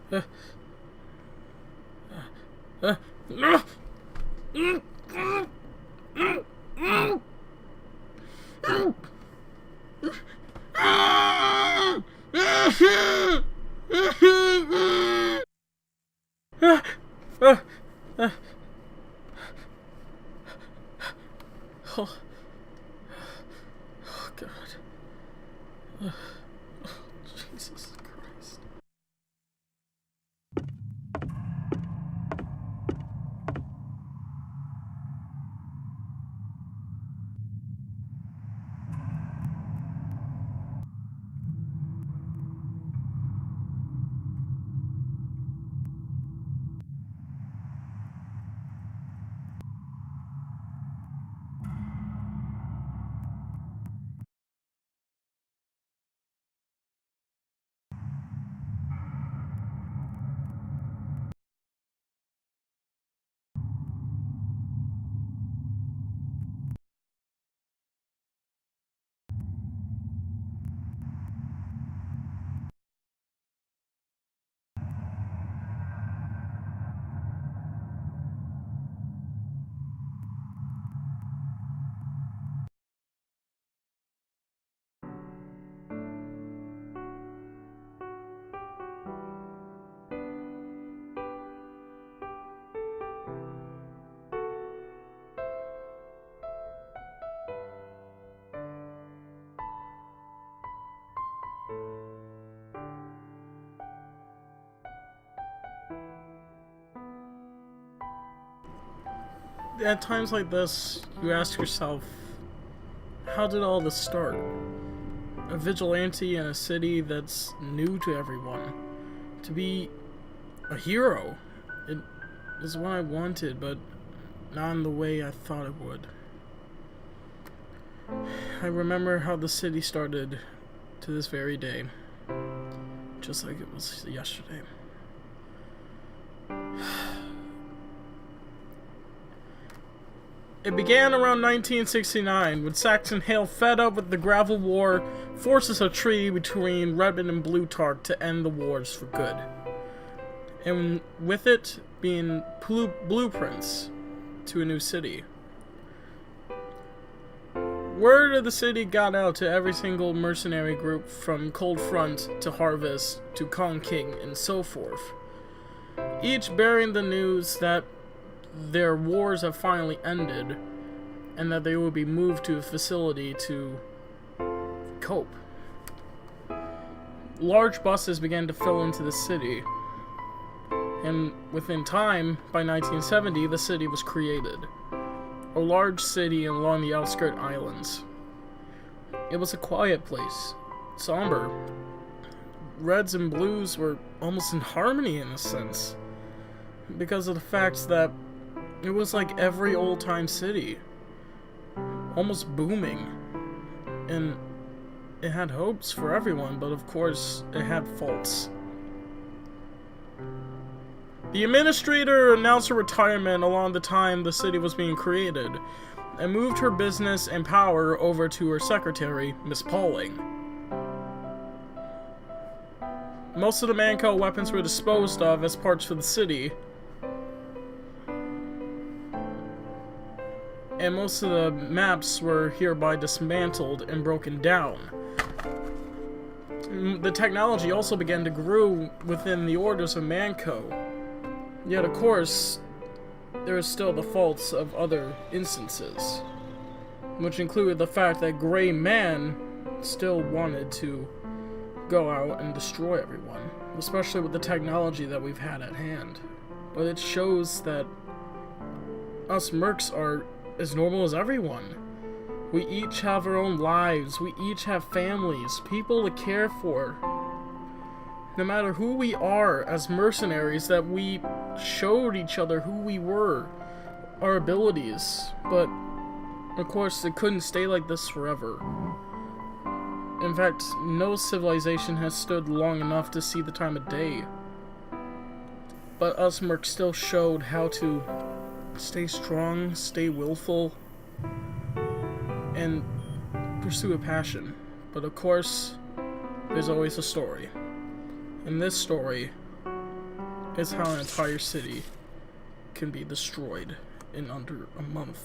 Uh, uh, uh, oh, oh God. Oh, Jesus Christ. At times like this, you ask yourself, how did all this start? A vigilante in a city that's new to everyone. To be a hero. It is what I wanted, but not in the way I thought it would. I remember how the city started to this very day. Just like it was yesterday. It began around 1969, when Saxon Hale, fed up with the gravel war, forces a treaty between Redmond and Plutarch to end the wars for good. And with it being blueprints to a new city. Word of the city got out to every single mercenary group, from Cold Front to Harvest to Kong King and so forth, each bearing the news that their wars have finally ended, and that they will be moved to a facility to cope. Large buses began to fill into the city, and within time, by 1970, the city was created. A large city along the outskirt islands. It was a quiet place, somber. Reds and blues were almost in harmony in a sense, because of the fact that it was like every old-time city, almost booming, and it had hopes for everyone, but of course, it had faults. The administrator announced her retirement along the time the city was being created, and moved her business and power over to her secretary, Miss Pauling. Most of the Manco weapons were disposed of as parts for the city, and most of the maps were hereby dismantled and broken down. The technology also began to grow within the orders of Manco. Yet, of course, there is still the faults of other instances, which included the fact that Gray Man still wanted to go out and destroy everyone, especially with the technology that we've had at hand. But it shows that us mercs are as normal as everyone. We each have our own lives, we each have families, people to care for. No matter who we are as mercenaries, that we showed each other who we were, our abilities, but of course it couldn't stay like this forever. In fact, no civilization has stood long enough to see the time of day. But us mercs still showed how to stay strong, stay willful, and pursue a passion. But of course, there's always a story. And this story is how an entire city can be destroyed in under a month.